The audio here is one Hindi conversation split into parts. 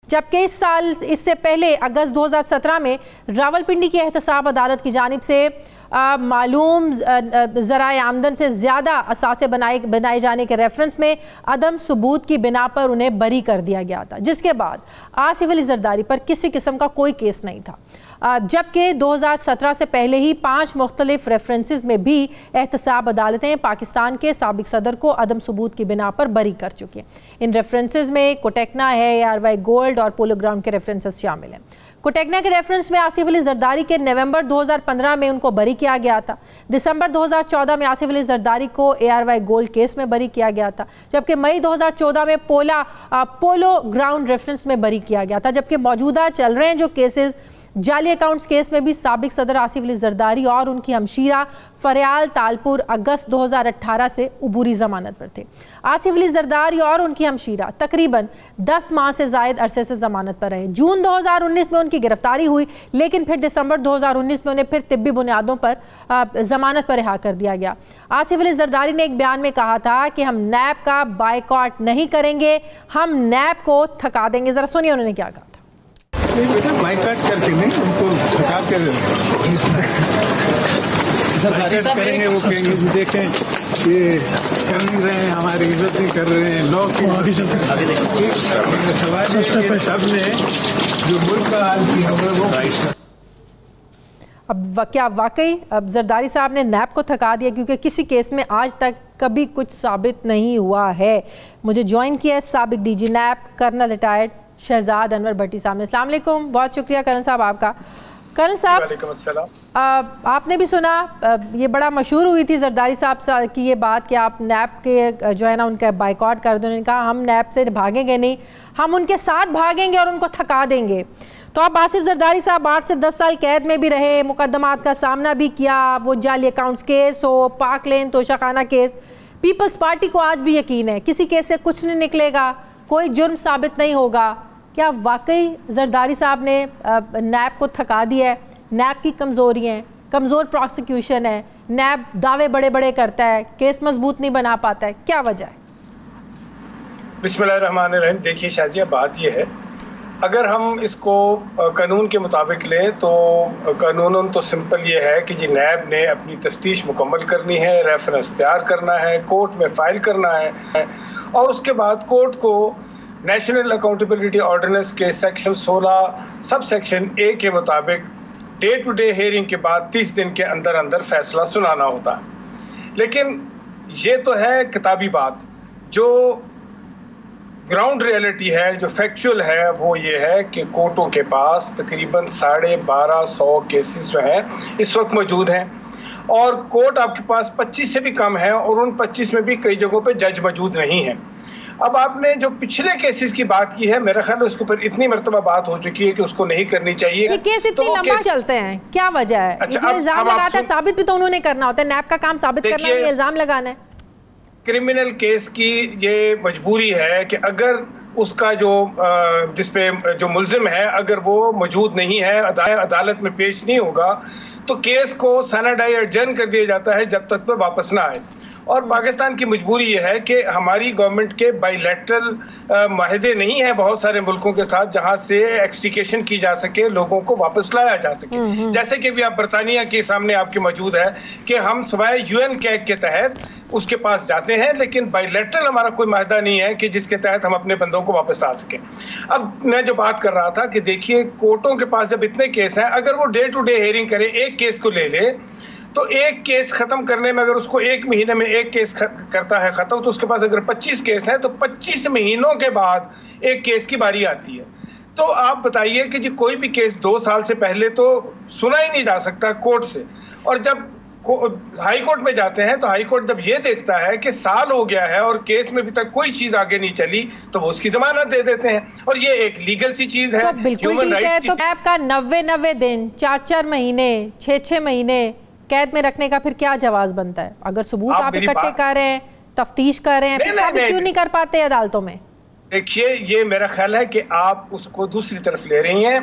जबकि इस साल इससे पहले अगस्त 2017 में रावलपिंडी की एहतसाब अदालत की जानिब से मालूम ज़राए आमदन से ज़्यादा असासे बनाए जाने के रेफरेंस में अदम सबूत की बिना पर उन्हें बरी कर दिया गया था, जिसके बाद आसिफ अली जरदारी पर किसी किस्म का कोई केस नहीं था। जबकि 2017 से पहले ही 5 मुख्तलिफ रेफरेंसेस में भी एहतसाब अदालतें पाकिस्तान के साबिक सदर को अदम सबूत की बिना पर बरी कर चुकी हैं। इन रेफरेंसेस में कोटेक्ना है, ARY गोल्ड और पोलो ग्राउंड के रेफरेंसेस शामिल हैं। कोटेक्ना के रेफरेंस में आसिफ अली जरदारी के नवंबर 2015 में उनको बरी किया गया था। दिसंबर 2014 में आसिफ अली जरदारी को ARY गोल्ड केस में बरी किया गया था, जबकि मई 2014 में पोलो ग्राउंड रेफरेंस में बरी किया गया था। जबकि मौजूदा चल रहे हैं जो केसेस, जाली अकाउंट्स केस में भी साबिक सदर आसिफ अली जरदारी और उनकी हमशीरा फरियाल तालपुर अगस्त 2018 से उबूरी जमानत पर थे। आसिफ अली जरदारी और उनकी हमशीरा तकरीबन 10 माह से जायद अरसे से जमानत पर रहे। जून 2019 में उनकी गिरफ्तारी हुई, लेकिन फिर दिसंबर 2019 में उन्हें फिर तिब्बी बुनियादों पर जमानत पर रिहा कर दिया गया। आसिफ अली जरदारी ने एक बयान में कहा था कि हम नैब का बायकॉट नहीं करेंगे, हम नैब को थका देंगे। जरा सुनिए उन्होंने क्या कहा। बाइकाट करके नहीं, उनको थका कर करेंगे। वो कहेंगे कि देखें ये कर नहीं रहे हैं, हमारी इज्जत नहीं कर रहे हैं, लॉ की सवाल सबने जो मुल्क का हाल किया वो। अब क्या वाकई अब जरदारी साहब ने नैब को थका दिया, क्योंकि किसी केस में आज तक कभी कुछ साबित नहीं हुआ है। मुझे ज्वाइन किया साबिक DG नैब कर्नल रिटायर्ड शहजाद अनवर भट्टी साहब ने। अस्सलाम वालेकुम, बहुत शुक्रिया कर्नल साहब आपका। कर्नल साहब, आपने भी सुना, ये बड़ा मशहूर हुई थी जरदारी साहब की ये बात कि आप नैब के जो है ना उनका बाइकआउट कर दो। उन्होंने कहा हम नैब से भागेंगे नहीं, हम उनके साथ भागेंगे और उनको थका देंगे। तो अब आसिफ जरदारी साहब 8 से 10 साल कैद में भी रहे, मुकदमात का सामना भी किया, वो जाली अकाउंट्स केस हो, पाक लेन तोशाखाना केस। पीपल्स पार्टी को आज भी यकीन है किसी केस से कुछ नहीं निकलेगा, कोई जुर्म साबित नहीं होगा। क्या वाकई जरदारी साहब ने नैब को थका दिया है? नैब की कमज़ोरी है, कमज़ोर प्रोसिक्यूशन है, नैब दावे बड़े बड़े करता है, केस मजबूत नहीं बना पाता है, क्या वजह है? बिस्मिल्लाहिर्रहमानिर्रहीम। देखिए शाजिया, बात यह है, अगर हम इसको कानून के मुताबिक लें तो कानूनन तो सिंपल ये है कि जी नैब ने अपनी तफ्तीश मुकम्मल करनी है, रेफरेंस तैयार करना है, कोर्ट में फाइल करना है और उसके बाद कोर्ट को नेशनल अकाउंटेबिलिटी ऑर्डिनेंस के सेक्शन 16 सब सेक्शन A के मुताबिक डे टू डे हियरिंग के बाद 30 दिन के अंदर अंदर फैसला सुनाना होता है। लेकिन ये तो है किताबी बात, जो ग्राउंड रियलिटी है, जो फैक्चुअल है, वो ये है कि कोर्टों के पास तकरीबन 1250 केसेस जो हैं इस वक्त मौजूद हैं और कोर्ट आपके पास 25 से भी कम है और उन 25 में भी कई जगहों पे जज मौजूद नहीं है। अब आपने जो पिछले केसेस की बात की है, मेरा ख्याल है उसके ऊपर इतनी मरतबा बात हो चुकी है कि उसको नहीं करनी चाहिए। ये केस इतनी लंबा चलते हैं, क्या वजह है? अच्छा, इल्जाम लगाता है, साबित भी तो उन्होंने करना होता है। नैब का काम साबित करना है, इल्जाम लगाना है। क्रिमिनल केस की ये मजबूरी है कि अगर उसका जो जिसपे जो मुल्जिम है अगर वो मौजूद नहीं है, अदालत में पेश नहीं होगा, तो केस को सैनाडाई एडजर्न कर दिया जाता है जब तक वो वापस ना आए। और पाकिस्तान की मजबूरी ये है कि हमारी गवर्नमेंट के बायलैटरल माहिदे नहीं है बहुत सारे मुल्कों के साथ जहां से एक्सट्रीकेशन की जा सके, लोगों को वापस लाया जा सके। जैसे कि भी आप बरतानिया के सामने आपके मौजूद है कि हम सवाए UN कैग के तहत उसके पास जाते हैं, लेकिन बायलैटरल हमारा कोई माहिदा नहीं है कि जिसके तहत हम अपने बंदों को वापस ला सकें। अब मैं जो बात कर रहा था कि देखिए कोर्टों के पास जब इतने केस हैं, अगर वो डे टू डे हियरिंग करे, एक केस को ले ले, तो एक केस खत्म करने में अगर उसको 1 महीने में एक केस करता है खत्म, तो उसके पास अगर 25 केस हैं तो 25 महीनों के बाद एक केस की बारी आती है। तो आप बताइए कि जी कोई भी केस 2 साल से पहले तो सुना ही नहीं जा सकता कोर्ट से, और जब हाई कोर्ट में जाते हैं तो हाई कोर्ट जब ये देखता है कि साल हो गया है और केस में अभी तक कोई चीज आगे नहीं चली, तो वो उसकी जमानत दे देते हैं। और ये एक लीगल सी चीज है, ह्यूमन राइट्स की। तो ऐप का 90 दिन, 4 महीने, 6 महीने कैद में रखने का फिर क्या जवाब बनता है? अगर सबूत आप इकट्ठे कर रहे हैं, तफ्तीश कर रहे हैं, फिर साबित क्यों नहीं कर पाते अदालतों में? देखिए, ये मेरा ख्याल है कि आप उसको दूसरी तरफ ले रही हैं।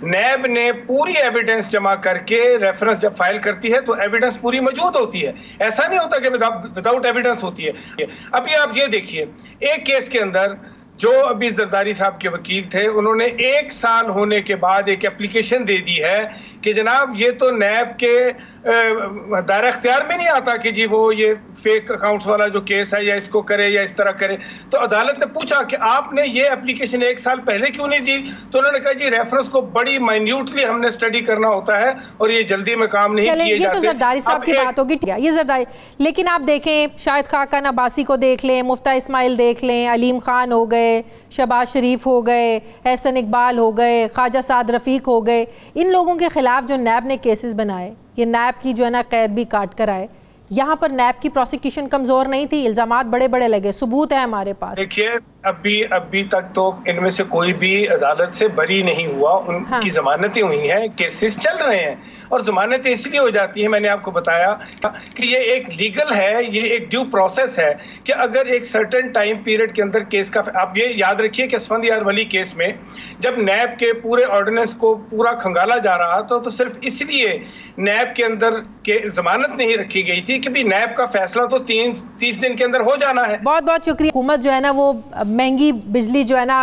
नैब ने पूरी एविडेंस जमा करके रेफरेंस जब फाइल करती है तो एविडेंस पूरी मौजूद होती है, ऐसा नहीं होता कि विदाउट एविडेंस होती है। अभी आप ये देखिए, एक केस के अंदर जो अभी जरदारी साहब के वकील थे, उन्होंने 1 साल होने के बाद एक एप्लीकेशन दे दी है कि जनाब ये तो नैब के दायरा इख्तियार में नहीं आता कि जी वो ये फेक अकाउंट्स वाला जो केस है या इसको करे या इस तरह करे। तो अदालत ने पूछा कि आपने ये एप्लीकेशन 1 साल पहले क्यों नहीं दी? तो उन्होंने कहा जी रेफरेंस को बड़ी माइन्यूटली हमने स्टडी करना होता है और ये जल्दी में काम नहीं किए जाते। ये तो जरदारी साहब की बात होगी, ये जरदारी, लेकिन आप देखें शाहिद खाकन अब्बासी को देख लें, मुफ्ता इस्माइल देख लें, अलीम खान हो गए, शहबाज शरीफ हो गए, एहसन इकबाल हो गए, ख्वाजा साद रफ़ीक हो गए, इन लोगों के खिलाफ जो नैब ने केसेस बनाए, ये नैब की जो है ना कैद भी काट कर आए। यहाँ पर नैब की प्रोसिक्यूशन कमजोर नहीं थी, इल्जामात बड़े बड़े लगे, सबूत है हमारे पास। देखिए अभी तक तो इनमें से कोई भी अदालत से बरी नहीं हुआ, उनकी जमानतें हुई हैं, केसेस चल रहे हैं और जमानतें इसलिए हो जाती हैं, मैंने आपको बताया कि ये एक लीगल है, ये एक ड्यू प्रोसेस है कि अगर एक सर्टेन टाइम पीरियड के अंदर केस का, आप ये याद रखिए कि असफंद यार वली केस में जब नैब के पूरे ऑर्डिनेंस को पूरा खंगाला जा रहा था तो सिर्फ इसलिए नैब के अंदर के जमानत नहीं रखी गई थी कि भी नैब का फैसला तो 30 दिन के अंदर हो जाना है। बहुत बहुत शुक्रिया। हुकूमत जो है ना वो महंगी बिजली जो है ना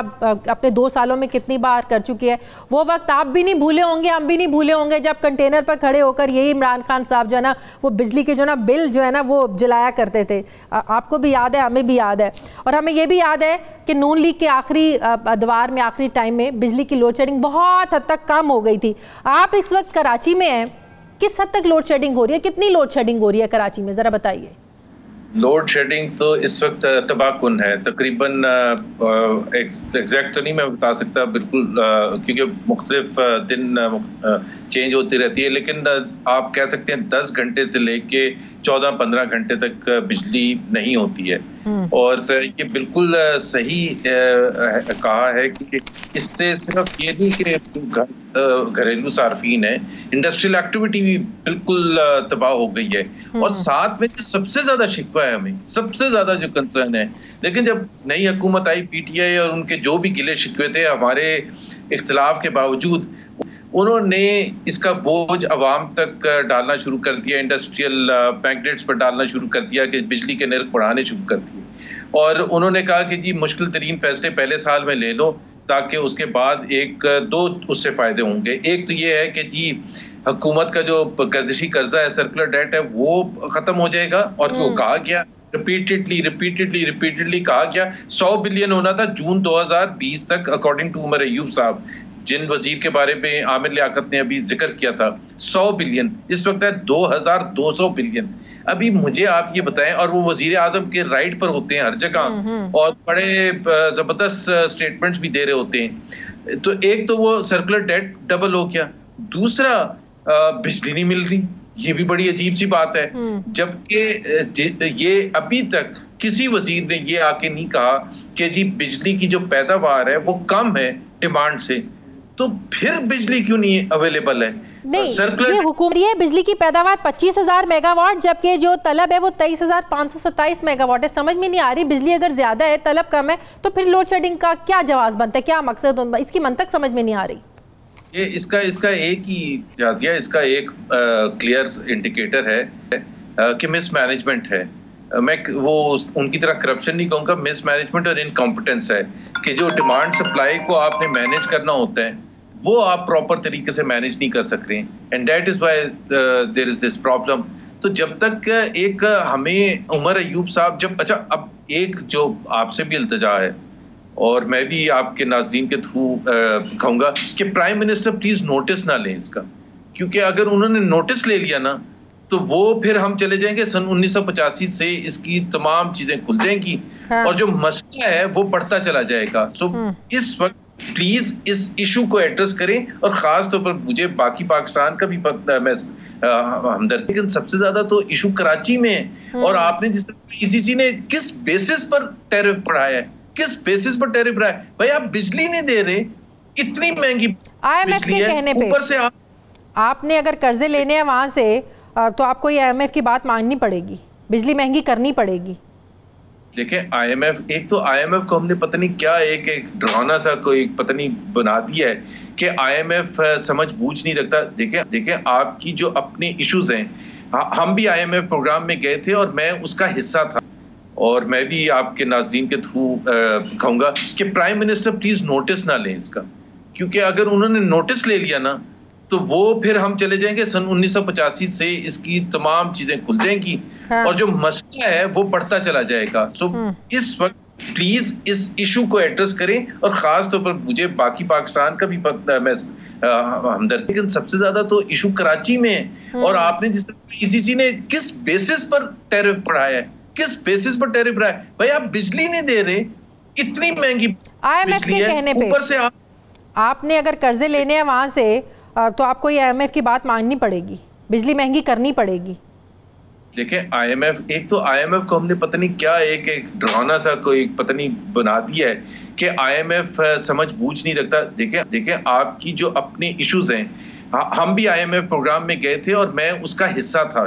अपने 2 सालों में कितनी बार कर चुकी है। वो वक्त आप भी नहीं भूले होंगे, हम भी नहीं भूले होंगे जब कंटेनर पर खड़े होकर यही इमरान खान साहब जो है ना वो बिजली के जो ना बिल जो है ना वो जलाया करते थे। आपको भी याद है, हमें भी याद है, और हमें ये भी याद है कि नून लीग के आखिरी अदवार में, आखिरी टाइम में बिजली की लोड शेडिंग बहुत हद तक कम हो गई थी। आप इस वक्त कराची में हैं, किस हद तक लोड शेडिंग हो रही है, कितनी लोड शेडिंग हो रही है कराची में, जरा बताइए। लोड शेडिंग तो इस वक्त तबाहकुन है, तकरीबन एग्जैक्ट तो नहीं मैं बता सकता बिल्कुल, क्योंकि मुख्तलिफ दिन चेंज होती रहती है, लेकिन आप कह सकते हैं 10 घंटे से लेके 14-15 घंटे तक बिजली नहीं होती है। और ये बिल्कुल सही कहा है कि इससे सिर्फ ये नहीं कि घरेलू सार्फिन है, इंडस्ट्रियल एक्टिविटी भी बिल्कुल तबाह हो गई है। और साथ में जो सबसे ज्यादा शिकवा है, हमें सबसे ज्यादा जो कंसर्न है, लेकिन जब नई हुकूमत आई पीटीआई और उनके जो भी गिले शिकवे थे, हमारे इख्तिलाफ के बावजूद उन्होंने इसका बोझ अवाम तक डालना शुरू कर दिया, इंडस्ट्रियल मैग्नेट्स पर डालना शुरू कर दिया कि बिजली के नर्ख बढ़ाने शुरू कर दिए। और उन्होंने कहा कि जी मुश्किल तरीन फैसले पहले साल में ले लो ताकि उसके बाद 1-2 उससे फायदे होंगे। एक तो ये है कि जी हुकूमत का जो गर्दिशी कर्जा है, सर्कुलर डेट है, वो खत्म हो जाएगा। और जो कहा गया रिपीटेडली कहा गया 100 बिलियन होना था जून 2020 तक, अकॉर्डिंग टू उमर अय्यूब साहब, जिन वजीर के बारे में आमिर लियाकत ने अभी जिक्र किया था। 100 बिलियन इस वक्त है 2200 बिलियन। अभी मुझे आप ये बताएं, और वो वजीर आजम के राइट पर होते हैं हर जगह और बड़े जबरदस्त स्टेटमेंट्स भी दे रहे होते हैं। तो एक तो वो सर्कुलर डेट डबल हो गया, दूसरा बिजली नहीं मिल रही, ये भी बड़ी अजीब सी बात है। जबकि ये अभी तक किसी वजीर ने ये आके नहीं कहा कि जी बिजली की जो पैदावार है वो कम है डिमांड से, तो फिर बिजली क्यों नहीं अवेलेबल है? नहीं, ये हुकूमत है बिजली की पैदावार 25,000 मेगावाट, जबकि जो तलब है वो 23,527 मेगावाट है। समझ में नहीं आ रही, बिजली अगर ज्यादा है तलब कम है तो फिर लोड शेडिंग का क्या जवाब बनता है, क्या मकसद, इसकी मंतक समझ में नहीं आ रही। ये इसका एक ही जातिया, इसका एक क्लियर इंडिकेटर है कि मिसमैनेजमेंट है। मैं वो उनकी तरह करप्शन नहीं कहूँगा, मिसमैनेजमेंट और इनकॉम्पिटेंस है कि जो डिमांड सप्लाई को आपने मैनेज करना होता है वो आप प्रॉपर तरीके से मैनेज नहीं कर सक रहे हैं, and that is why there is this problem. तो जब तक एक हमें उमर अय्यूब साहब जब, अच्छा अब एक जो आपसे भी इल्तिजा है और मैं भी आपके नाजरीन के थ्रू कहूँगा कि प्राइम मिनिस्टर प्लीज नोटिस ना लें इसका, क्योंकि अगर उन्होंने नोटिस ले लिया ना तो वो फिर हम चले जाएंगे सन 1985 से, इसकी तमाम चीजें खुल जाएंगी और जो मसला है वो बढ़ता चला जाएगा। सो इस वक्त प्लीज इस इशू को एड्रेस करें, और खास तौर पर मुझे बाकी पाकिस्तान का भी पता, मैं हमदर्द, लेकिन सबसे ज्यादा तो इशू कराची में है। और आपने जिस तरह ICC ने किस बेसिस पर टैरिफ बढ़ाया है, किस बेसिस पर टैरिफ बढ़ाया है? भाई आप बिजली नहीं दे रहे, इतनी महंगी IMF के कहने पे, ऊपर से आपने अगर कर्जे लेने हैं वहां से तो आपको ये IMF की बात माननी पड़ेगी, बिजली महंगी करनी पड़ेगी। देखें IMF, एक तो IMF को हमने पता नहीं क्या एक डरावना सा कोई पता नहीं बना दिया है कि IMF समझ बूझ नहीं रखता। देखें आपकी जो अपने इश्यूज हैं, हम भी IMF प्रोग्राम में गए थे और मैं उसका हिस्सा था, और मैं भी आपके नाजरीन के थ्रू कहूंगा कि प्राइम मिनिस्टर प्लीज नोटिस ना लें इसका, क्योंकि अगर उन्होंने नोटिस ले लिया ना तो वो फिर हम चले जाएंगे सन 1985 से इसकी तमाम चीजें खुल जाएंगी और जो मसला है वो बढ़ता चला जाएगा। सो इस वक्त प्लीज इस इशू को एड्रेस करें और खास तौर पर मुझे बाकी पाकिस्तान का भी पता मैं हमदर्द, लेकिन सबसे ज्यादा तो इशू कराची में है। और आपने जिस तरह ICC ने किस बेसिस पर टैरिफ बढ़ाया है, किस बेसिस पर टैरिफ बढ़ाया है? भाई आप बिजली नहीं दे रहे, इतनी महंगी IMF के कहने पे ऊपर से आपने अगर कर्जे लेने हैं वहां से तो आपको ये IMF की बात माननी पड़ेगी, बिजली महंगी करनी पड़ेगी। देखें IMF, एक तो IMF को हमने पता नहीं क्या एक डरावना सा कोई पता नहीं बना दिया है कि IMF समझ बूझ नहीं रखता। देखें आपकी जो अपने इश्यूज हैं, हम भी IMF प्रोग्राम में गए थे और मैं उसका हिस्सा था